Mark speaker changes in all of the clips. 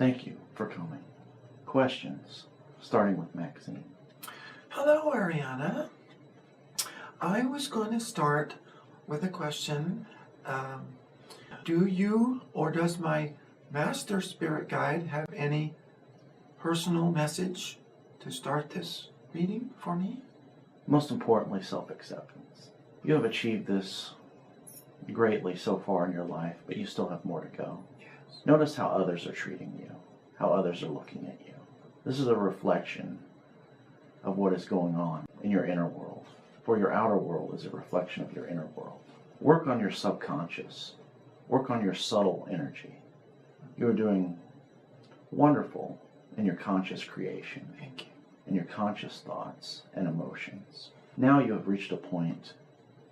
Speaker 1: Thank you for coming. Questions, starting with Maxine.
Speaker 2: Hello, Ariana. I was going to start with a question. Do you or does my Master Spirit Guide have any personal message to start this reading for me?
Speaker 1: Most importantly, self-acceptance. You have achieved this greatly so far in your life, but you still have more to go.
Speaker 2: Yes.
Speaker 1: Notice how others are treating you, how others are looking at you. This is a reflection of what is going on in your inner world, for your outer world is a reflection of your inner world. Work on your subconscious. Work on your subtle energy. You are doing wonderful in your conscious creation,
Speaker 2: Thank you.
Speaker 1: in your conscious thoughts and emotions. Now you have reached a point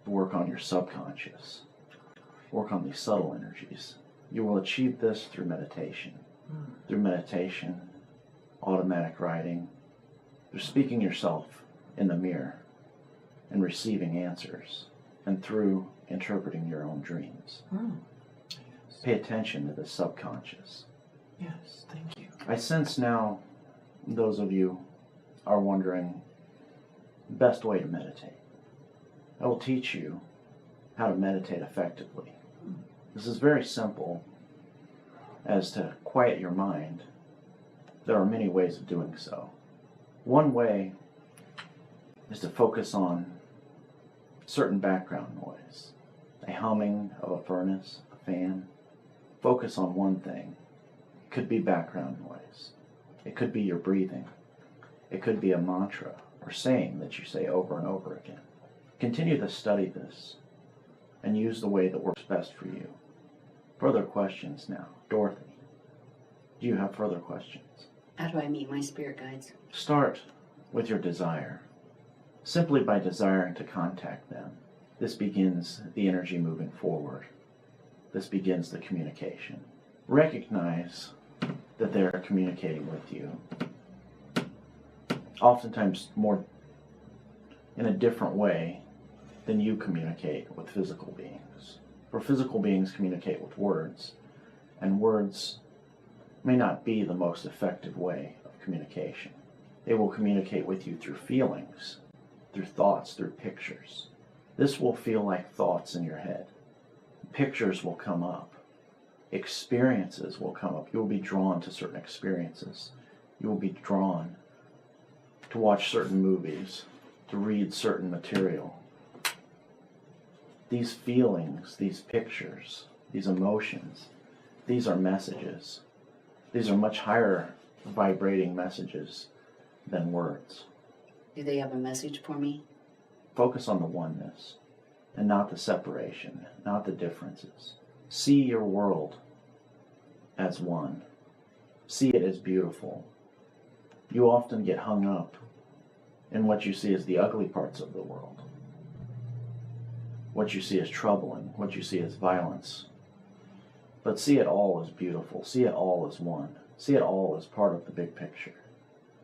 Speaker 1: to work on your subconscious. Work on these subtle energies. You will achieve this through meditation. Through meditation, automatic writing, through speaking yourself in the mirror and receiving answers, and through interpreting your own dreams.
Speaker 2: Yes.
Speaker 1: Pay attention to the subconscious.
Speaker 2: Yes, thank you.
Speaker 1: I sense now those of you are wondering the best way to meditate. I will teach you how to meditate effectively. This is very simple as to quiet your mind. There are many ways of doing so. One way is to focus on certain background noise, a humming of a furnace, a fan. Focus on one thing. It could be background noise. It could be your breathing. It could be a mantra or saying that you say over and over again. Continue to study this and use the way that works best for you. Further questions now. Dorothy, do you have further questions?
Speaker 3: How do I meet my spirit guides?
Speaker 1: Start with your desire. Simply by desiring to contact them, this begins the energy moving forward. This begins the communication. Recognize that they're communicating with you. Oftentimes more in a different way than you communicate with physical beings. For physical beings communicate with words, and words may not be the most effective way of communication. They will communicate with you through feelings, through thoughts, through pictures. This will feel like thoughts in your head. Pictures will come up. Experiences will come up. You will be drawn to certain experiences. You will be drawn to watch certain movies, to read certain material. These feelings, these pictures, these emotions, these are messages. These are much higher vibrating messages than words.
Speaker 3: Do they have a message for me?
Speaker 1: Focus on the oneness and not the separation, not the differences. See your world as one. See it as beautiful. You often get hung up in what you see as the ugly parts of the world. What you see as troubling, what you see as violence. But see it all as beautiful. See it all as one. See it all as part of the big picture.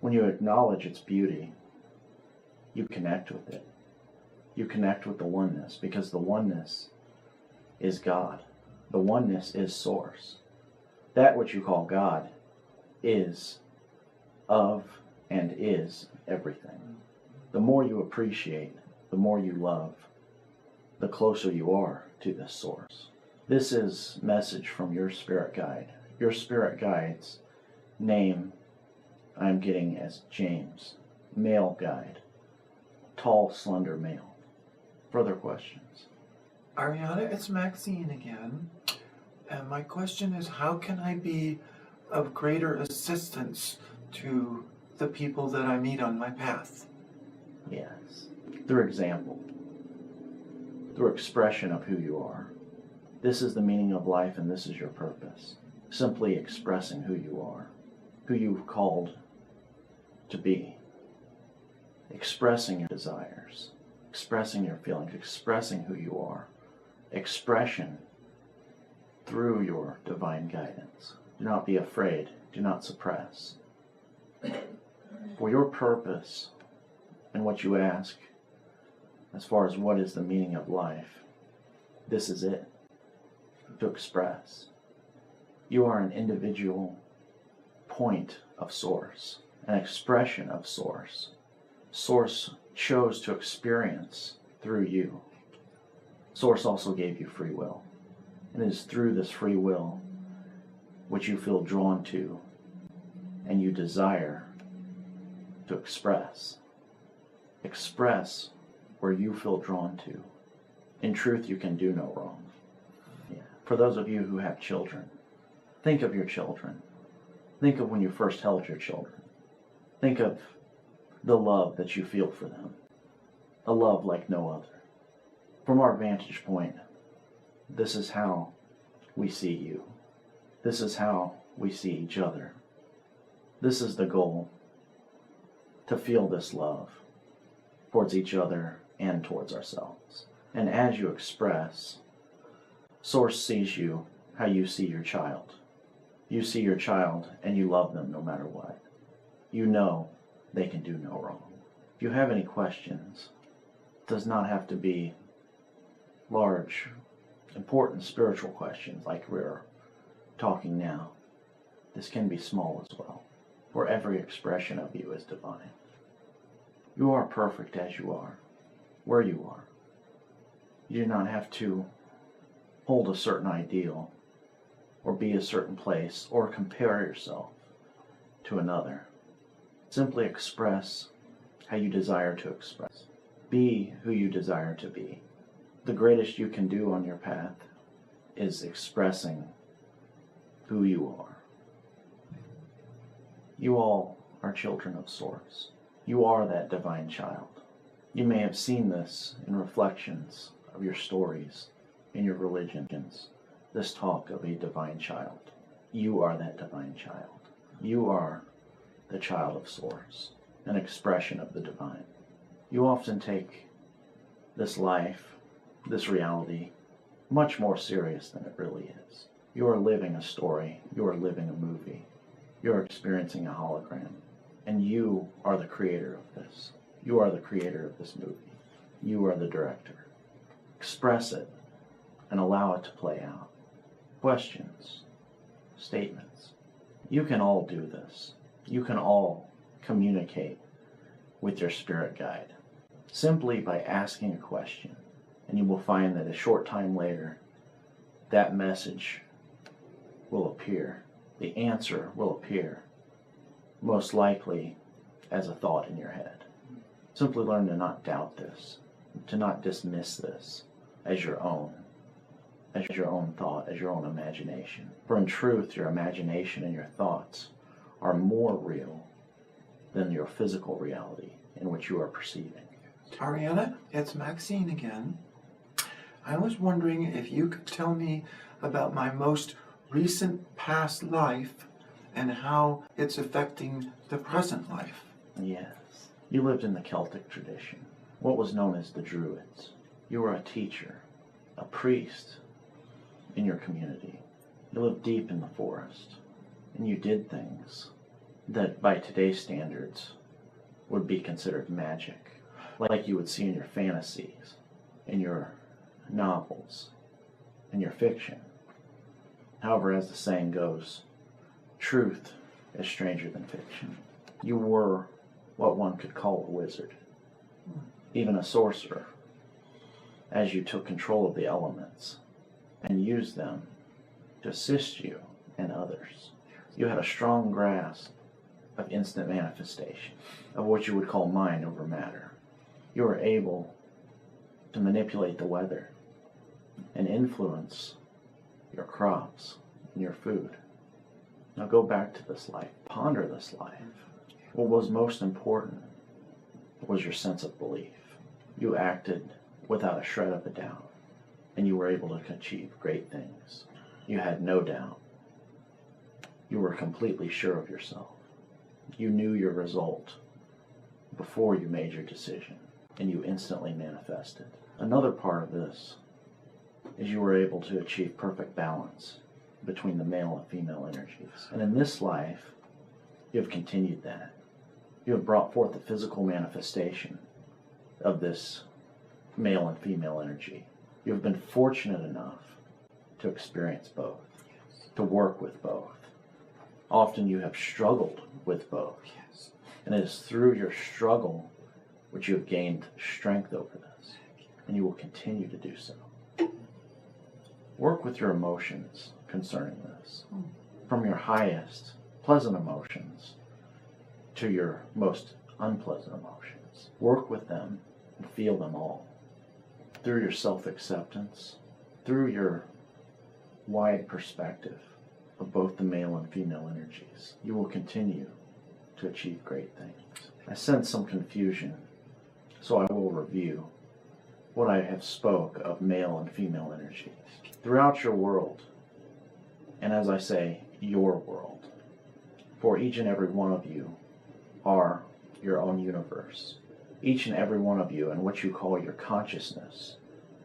Speaker 1: When you acknowledge its beauty, you connect with it. You connect with the oneness, because the oneness is God. The oneness is Source. That which you call God is of and is everything. The more you appreciate, the more you love, the closer you are to this Source. This is message from your spirit guide. Your spirit guide's name I'm getting as James, male guide, tall, slender male. Further questions?
Speaker 2: Ariana, it's Maxine again. And my question is, how can I be of greater assistance to the people that I meet on my path?
Speaker 1: Yes. Through example. Through expression of who you are. This is the meaning of life and this is your purpose. Simply expressing who you are, who you've called to be. Expressing your desires, expressing your feelings, expressing who you are. Expression through your divine guidance. Do not be afraid. Do not suppress. For your purpose and what you ask, as far as what is the meaning of life, this is it. To express. You are an individual point of Source, an expression of Source. Source chose to experience through you. Source also gave you free will. And it is through this free will which you feel drawn to and you desire to express. Express where you feel drawn to. In truth, you can do no wrong. Yeah. For those of you who have children, think of your children. Think of when you first held your children. Think of the love that you feel for them. A love like no other. From our vantage point, this is how we see you. This is how we see each other. This is the goal, to feel this love towards each other and towards ourselves. And as you express, Source sees you how you see your child. You see your child and you love them no matter what. You know they can do no wrong. If you have any questions, it does not have to be large, important spiritual questions like we're talking now. This can be small as well, for every expression of you is divine. You are perfect as you are, where you are. You do not have to hold a certain ideal or be a certain place or compare yourself to another. Simply express how you desire to express. Be who you desire to be. The greatest you can do on your path is expressing who you are. You all are children of Source. You are that divine child. You may have seen this in reflections of your stories, in your religions, this talk of a divine child. You are that divine child. You are the child of Source, an expression of the divine. You often take this life, this reality, much more serious than it really is. You are living a story. You are living a movie. You are experiencing a hologram. And you are the creator of this. You are the creator of this movie. You are the director. Express it and allow it to play out. Questions, statements. You can all do this. You can all communicate with your spirit guide simply by asking a question. And you will find that a short time later, that message will appear. The answer will appear, most likely as a thought in your head. Simply learn to not doubt this, to not dismiss this as your own thought, as your own imagination. For in truth, your imagination and your thoughts are more real than your physical reality in which you are perceiving.
Speaker 2: Ariana, it's Maxine again. I was wondering if you could tell me about my most recent past life and how it's affecting the present life.
Speaker 1: Yes. You lived in the Celtic tradition, what was known as the Druids. You were a teacher, a priest in your community. You lived deep in the forest, and you did things that by today's standards would be considered magic, like you would see in your fantasies, in your novels, in your fiction. However, as the saying goes, truth is stranger than fiction. You were what one could call a wizard, even a sorcerer, as you took control of the elements and used them to assist you and others. You had a strong grasp of instant manifestation, of what you would call mind over matter. You were able to manipulate the weather and influence your crops and your food. Now go back to this life. Ponder this life. What was most important was your sense of belief. You acted without a shred of a doubt, and you were able to achieve great things. You had no doubt. You were completely sure of yourself. You knew your result before you made your decision, and you instantly manifested. Another part of this is you were able to achieve perfect balance between the male and female energies. And in this life, you have continued that. You have brought forth the physical manifestation of this male and female energy. You have been fortunate enough to experience both, to work with both, Often you have struggled with both,
Speaker 2: Yes.
Speaker 1: and it is through your struggle which you have gained strength over this, and you will continue to do so. Work with your emotions concerning this, from your highest pleasant emotions to your most unpleasant emotions. Work with them and feel them all. Through your self-acceptance, through your wide perspective of both the male and female energies, you will continue to achieve great things. I sense some confusion, so I will review what I have spoke of male and female energies. Throughout your world, and as I say, your world, for each and every one of you are your own universe. Each and every one of you, and what you call your consciousness,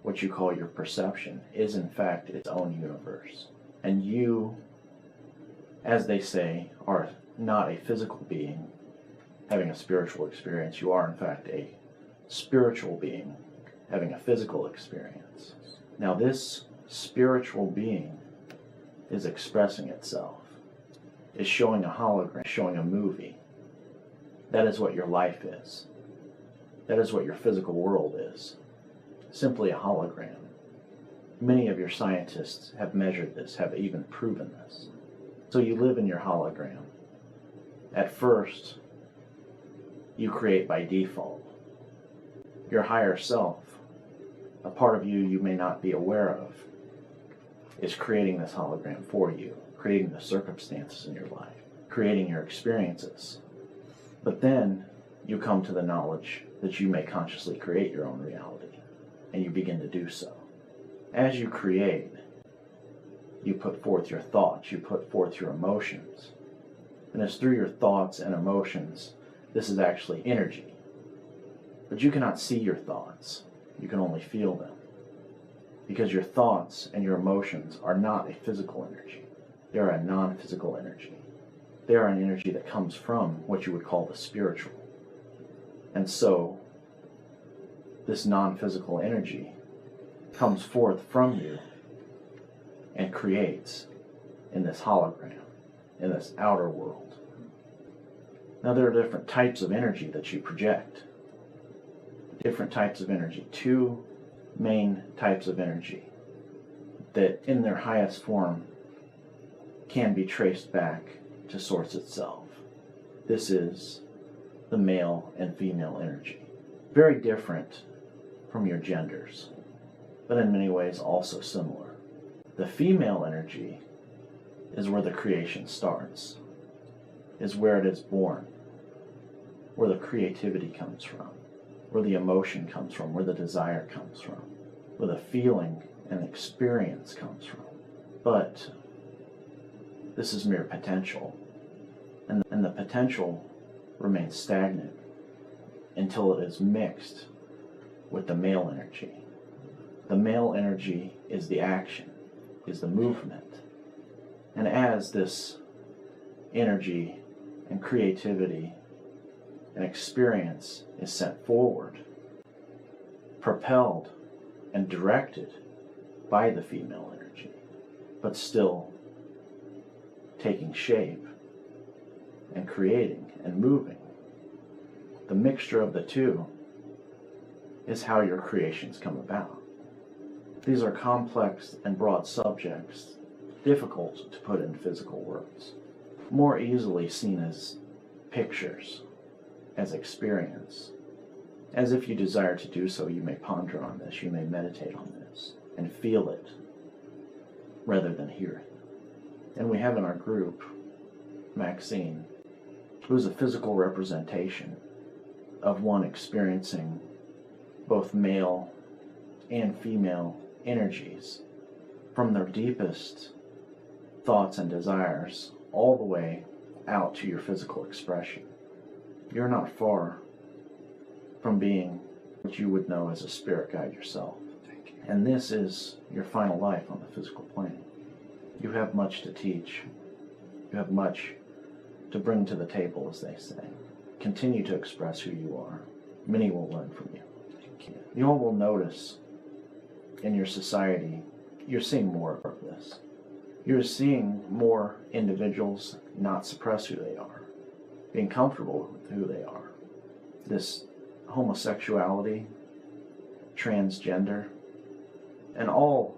Speaker 1: what you call your perception, is in fact its own universe. And you, as they say, are not a physical being having a spiritual experience. You are in fact a spiritual being having a physical experience. Now this spiritual being is expressing itself, is showing a hologram, showing a movie. That is what your life is. That is what your physical world is. Simply a hologram. Many of your scientists have measured this, have even proven this. So you live in your hologram. At first, you create by default. Your higher self, a part of you you may not be aware of, is creating this hologram for you, creating the circumstances in your life, creating your experiences. But then you come to the knowledge that you may consciously create your own reality, and you begin to do so. As you create, you put forth your thoughts, you put forth your emotions. And it's through your thoughts and emotions, this is actually energy. But you cannot see your thoughts, you can only feel them. Because your thoughts and your emotions are not a physical energy. They are a non-physical energy. They are an energy that comes from what you would call the spiritual. And so, this non-physical energy comes forth from you and creates in this hologram, in this outer world. Now there are different types of energy that you project. Different types of energy. Two main types of energy that in their highest form can be traced back to source itself. This is the male and female energy. Very different from your genders, but in many ways also similar. The female energy is where the creation starts, is where it is born, where the creativity comes from, where the emotion comes from, where the desire comes from, where the feeling and experience comes from. But this is mere potential, and the potential remains stagnant until it is mixed with the male energy. The male energy is the action, is the movement. And as this energy and creativity and experience is sent forward, propelled and directed by the female energy, but still taking shape and creating and moving, the mixture of the two is how your creations come about. These are complex and broad subjects, difficult to put in physical words, more easily seen as pictures, as experience. As if you desire to do so, you may ponder on this, you may meditate on this, and feel it, rather than hear it. And we have in our group, Maxine, who is a physical representation of one experiencing both male and female energies from their deepest thoughts and desires all the way out to your physical expression. You're not far from being what you would know as a spirit guide yourself.
Speaker 2: Thank you.
Speaker 1: And this is your final life on the physical plane. You have much to teach. You have much to bring to the table, as they say. Continue to express who you are. Many will learn from you.
Speaker 2: Thank you.
Speaker 1: You all will notice in your society, you're seeing more of this. You're seeing more individuals not suppress who they are, being comfortable with who they are. This homosexuality, transgender, and all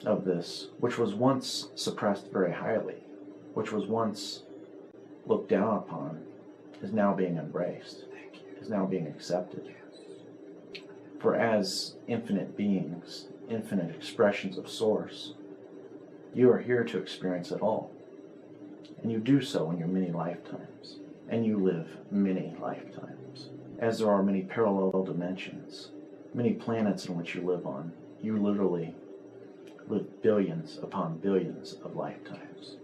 Speaker 1: of this, which was once suppressed very highly, which was once looked down upon, is now being embraced, is now being accepted. For as infinite beings, infinite expressions of Source, you are here to experience it all. And you do so in your many lifetimes. And you live many lifetimes. As there are many parallel dimensions, many planets in which you live on, you literally live billions upon billions of lifetimes.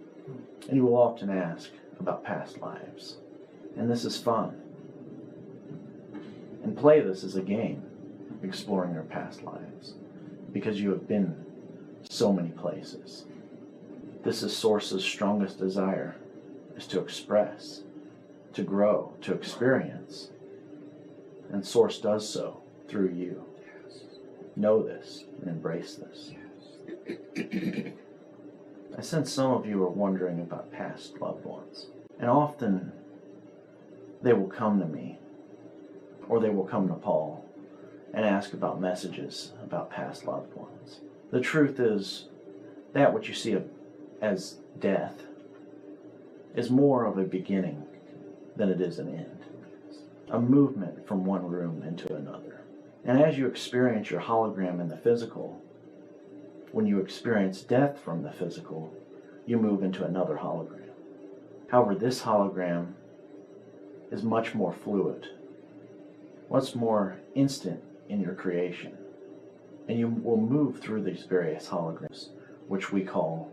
Speaker 1: And you will often ask about past lives. And this is fun. And play this as a game, exploring your past lives, because you have been so many places. This is Source's strongest desire, is to express, to grow, to experience. And Source does so through you. Know this and embrace this. I sense some of you are wondering about past loved ones. And often they will come to me, or they will come to Paul and ask about messages about past loved ones. The truth is, that which you see as death is more of a beginning than it is an end. A movement from one room into another. And as you experience your hologram in the physical, when you experience death from the physical, you move into another hologram. However, this hologram is much more fluid, much more instant in your creation. And you will move through these various holograms, which we call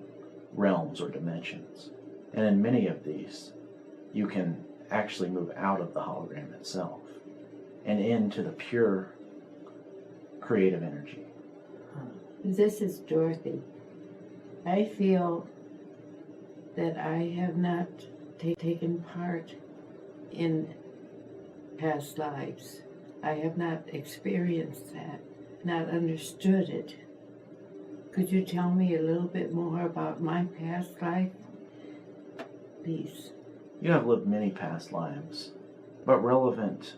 Speaker 1: realms or dimensions. And in many of these, you can actually move out of the hologram itself and into the pure creative energy.
Speaker 4: This is Dorothy. I feel that I have not taken part in past lives. I have not experienced that, not understood it. Could you tell me a little bit more about my past life, please?
Speaker 1: You have lived many past lives, but relevant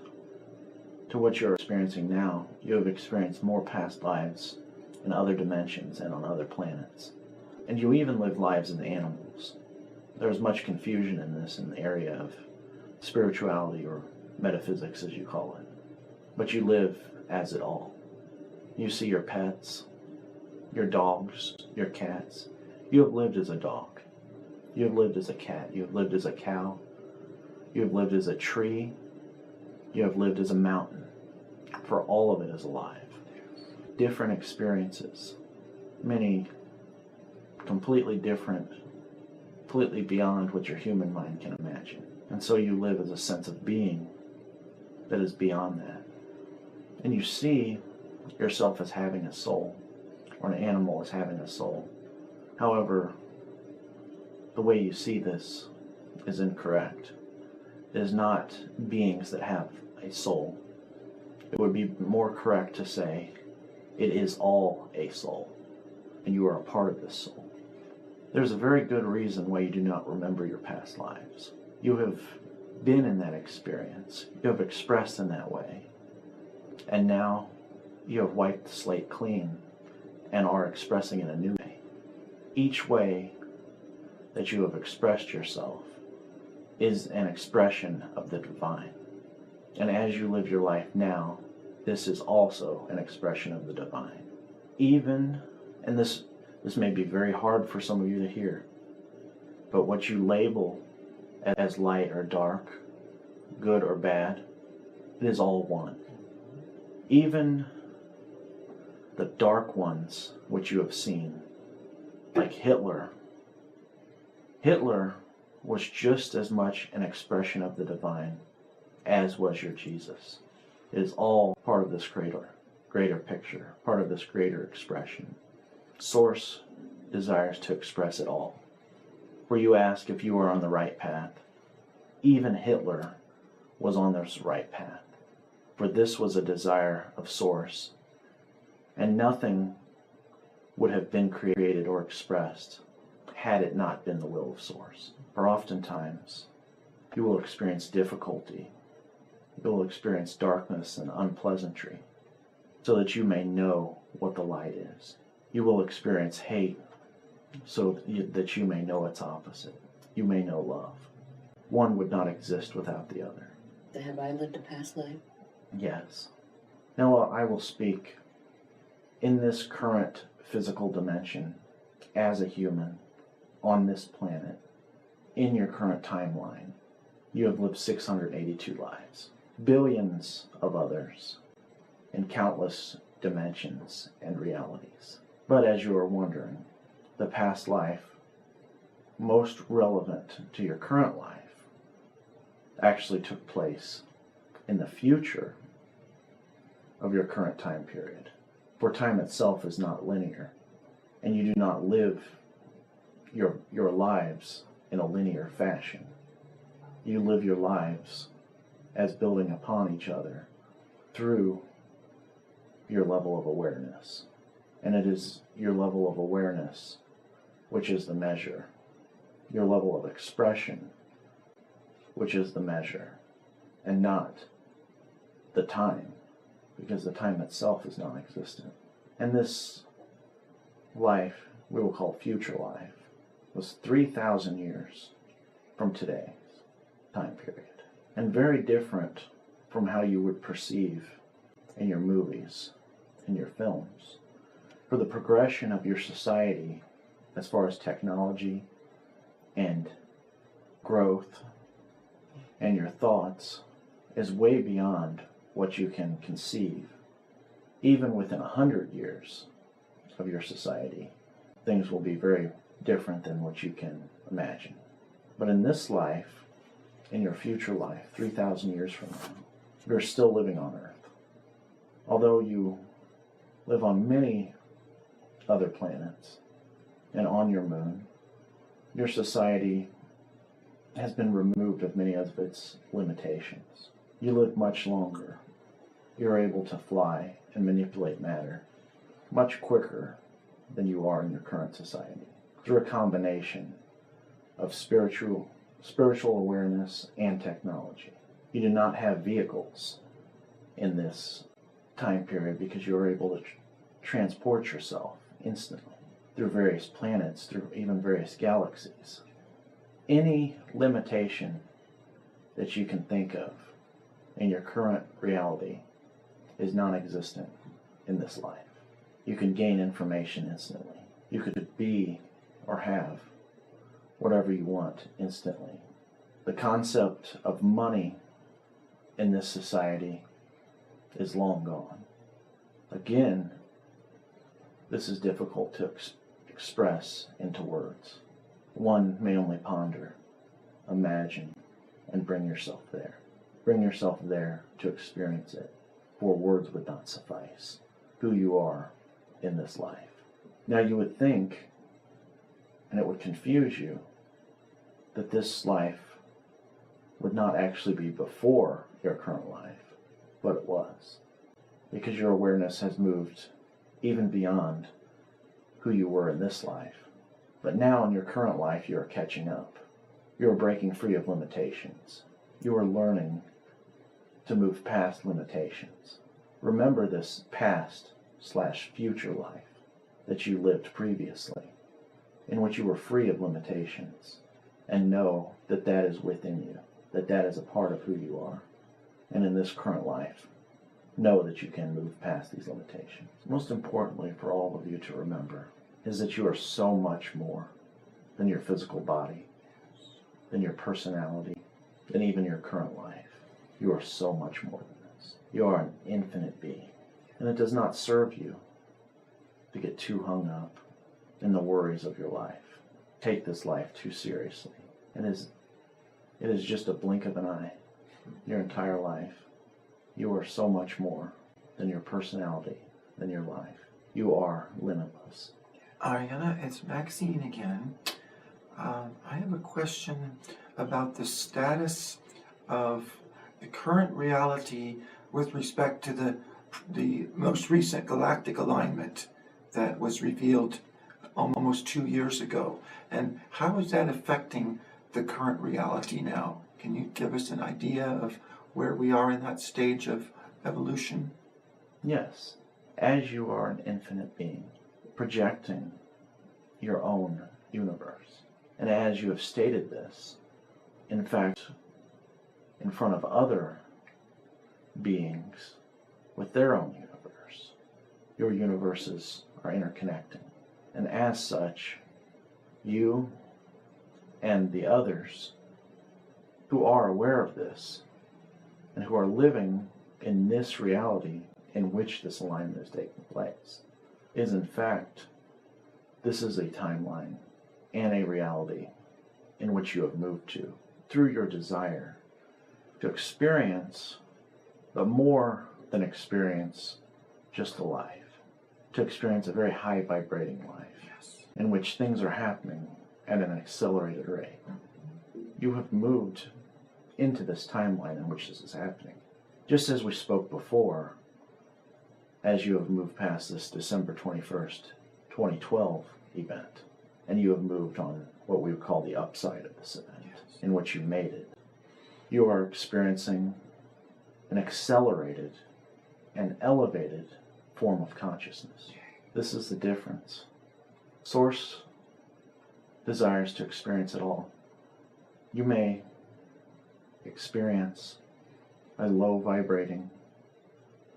Speaker 1: to what you're experiencing now, you have experienced more past lives in other dimensions and on other planets. And you even live lives in animals. There's much confusion in this in the area of spirituality or metaphysics, as you call it. But you live as it all. You see your pets, your dogs, your cats. You have lived as a dog. You have lived as a cat. You have lived as a cow. You have lived as a tree. You have lived as a mountain. For all of it is alive. Different experiences. Many completely different, completely beyond what your human mind can imagine. And so you live as a sense of being that is beyond that. And you see yourself as having a soul, or an animal as having a soul. However, the way you see this is incorrect. It is not beings that have a soul. It would be more correct to say it is all a soul, and you are a part of this soul. There's a very good reason why you do not remember your past lives. You have been in that experience. You have expressed in that way. And now you have wiped the slate clean and are expressing in a new way. Each way that you have expressed yourself is an expression of the divine. And as you live your life now, this is also an expression of the divine. Even, and this may be very hard for some of you to hear, but what you label as light or dark, good or bad, it is all one. Even the dark ones which you have seen, like Hitler. Hitler was just as much an expression of the divine as was your Jesus. It is all part of this greater picture, part of this greater expression. Source desires to express it all. Where you ask if you are on the right path, even Hitler was on this right path. For this was a desire of Source, and nothing would have been created or expressed had it not been the will of Source. For oftentimes, you will experience difficulty, you will experience darkness and unpleasantry, so that you may know what the light is. You will experience hate, so that you may know its opposite. You may know love. One would not exist without the other.
Speaker 3: Have I lived a past life?
Speaker 1: Yes. Now I will speak in this current physical dimension as a human on this planet, in your current timeline. You have lived 682 lives. Billions of others in countless dimensions and realities. But as you are wondering, the past life most relevant to your current life actually took place in the future of your current time period. For time itself is not linear, and you do not live your lives in a linear fashion. You live your lives as building upon each other through your level of awareness. And it is your level of awareness which is the measure, your level of expression which is the measure, and not the time, because the time itself is non-existent. And this life, we will call future life, was 3,000 years from today's time period, and very different from how you would perceive in your movies, in your films. For the progression of your society, as far as technology and growth and your thoughts, is way beyond what you can conceive. Even within 100 years of your society, things will be very different than what you can imagine. But in this life, in your future life, 3,000 years from now, you're still living on Earth. Although you live on many other planets and on your moon, your society has been removed of many of its limitations. You live much longer. You're able to fly and manipulate matter much quicker than you are in your current society, through a combination of spiritual awareness and technology. You do not have vehicles in this time period because you're able to transport yourself instantly through various planets, through even various galaxies. Any limitation that you can think of in your current reality is non-existent in this life. You can gain information instantly. You could be or have whatever you want instantly. The concept of money in this society is long gone. Again, this is difficult to express into words. One may only ponder, imagine, and bring yourself there. Bring yourself there to experience it, for words would not suffice. Who you are in this life. Now you would think, and it would confuse you, that this life would not actually be before your current life, but it was. Because your awareness has moved even beyond who you were in this life. But now in your current life, you are catching up. You are breaking free of limitations. You are learning to move past limitations. Remember this past/future life that you lived previously, in which you were free of limitations, and know that that is within you, that that is a part of who you are. And in this current life, know that you can move past these limitations. Most importantly for all of you to remember is that you are so much more than your physical body, than your personality, than even your current life. You are so much more than this. You are an infinite being. And it does not serve you to get too hung up in the worries of your life. Take this life too seriously. It is just a blink of an eye. Your entire life. You are so much more than your personality, than your life. You are limitless.
Speaker 2: Ariana, it's Maxine again. I have a question about the status of the current reality with respect to the most recent galactic alignment that was revealed almost 2 years ago. And how is that affecting the current reality now? Can you give us an idea of where we are in that stage of evolution?
Speaker 1: Yes, as you are an infinite being, projecting your own universe, and as you have stated this, in fact, in front of other beings with their own universe, your universes are interconnecting. And as such, you and the others who are aware of this and who are living in this reality in which this alignment is taking place is in fact, this is a timeline and a reality in which you have moved to through your desire to experience, but more than experience, just a life, to experience a very high vibrating life in which things are happening at an accelerated rate. You have moved into this timeline in which this is happening. Just as we spoke before, as you have moved past this December 21st, 2012 event, and you have moved on what we would call the upside of this event, in which you made it, you are experiencing an accelerated and elevated form of consciousness. This is the difference. Source desires to experience it all. You may experience a low vibrating,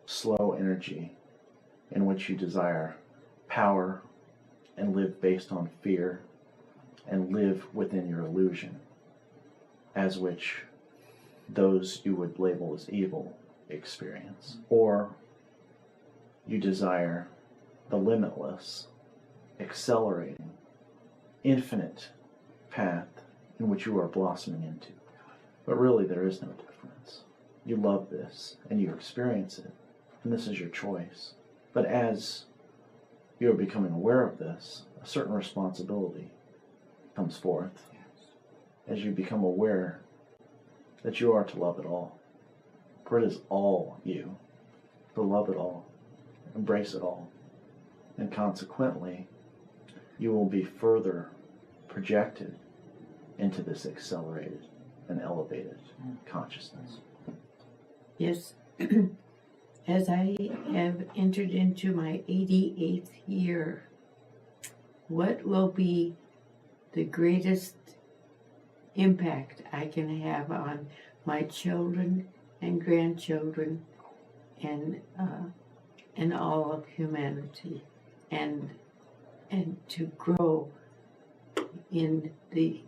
Speaker 1: slow energy in which you desire power and live based on fear and live within your illusion, as which those you would label as evil experience. Or you desire the limitless, accelerating, infinite path in which you are blossoming into. But really there is no difference. You love this and you experience it, and this is your choice. But as you are becoming aware of this, a certain responsibility comes forth as you become aware that you are to love it all. For it is all you, to love it all, embrace it all, and consequently you will be further projected into this accelerated and elevated consciousness.
Speaker 4: Yes, as I have entered into my 88th year, what will be the greatest impact I can have on my children and grandchildren and all of humanity, and to grow in the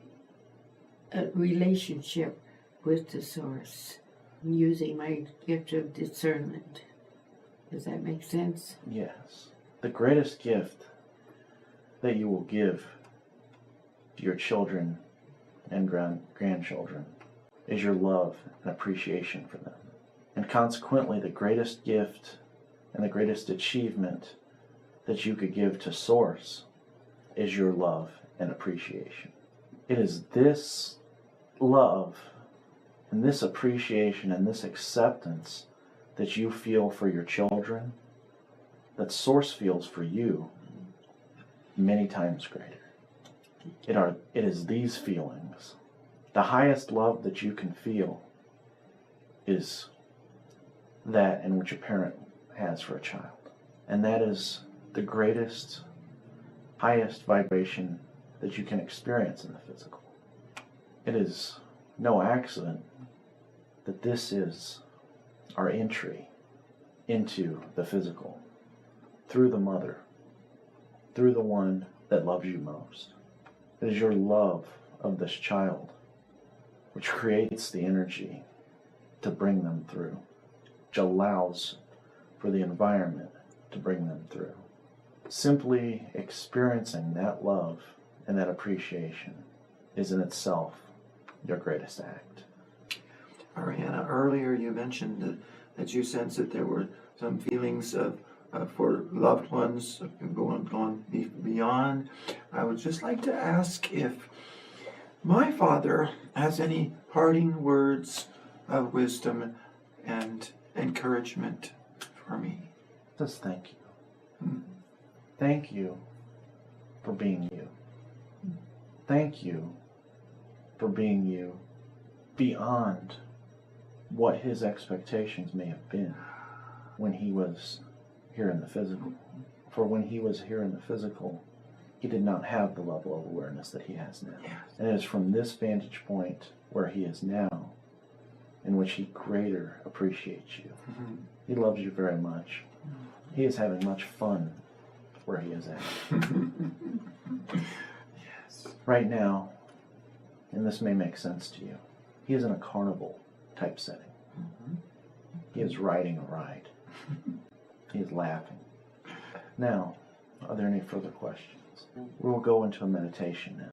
Speaker 4: relationship with the source, using my gift of discernment. Does that make sense?
Speaker 1: Yes. The greatest gift that you will give to your children and grandchildren is your love and appreciation for them. And consequently, the greatest gift and the greatest achievement that you could give to Source is your love and appreciation. It is this love and this appreciation and this acceptance that you feel for your children, that Source feels for you many times greater. It is these feelings. The highest love that you can feel is that in which a parent has for a child. And that is the greatest, highest vibration that you can experience in the physical. It is no accident that this is our entry into the physical, through the mother, through the one that loves you most. It is your love of this child which creates the energy to bring them through, which allows for the environment to bring them through. Simply experiencing that love and that appreciation is in itself your greatest act.
Speaker 2: Ariana, earlier you mentioned that you sensed that there were some feelings of for loved ones gone beyond. I would just like to ask if my father has any parting words of wisdom and encouragement for me.
Speaker 1: Just thank you. Thank you for being you. Thank you for being you beyond what his expectations may have been when he was here in the physical. For when he was here in the physical, he did not have the level of awareness that he has now.
Speaker 2: Yes.
Speaker 1: And it is from this vantage point where he is now in which he greater appreciates you.
Speaker 2: Mhm.
Speaker 1: He loves you very much. He is having much fun where he is at.
Speaker 2: Yes.
Speaker 1: Right now, and this may make sense to you, he is in a carnival type setting.
Speaker 2: Mhm.
Speaker 1: He is riding a ride. He is laughing. Now, are there any further questions? We will go into a meditation now.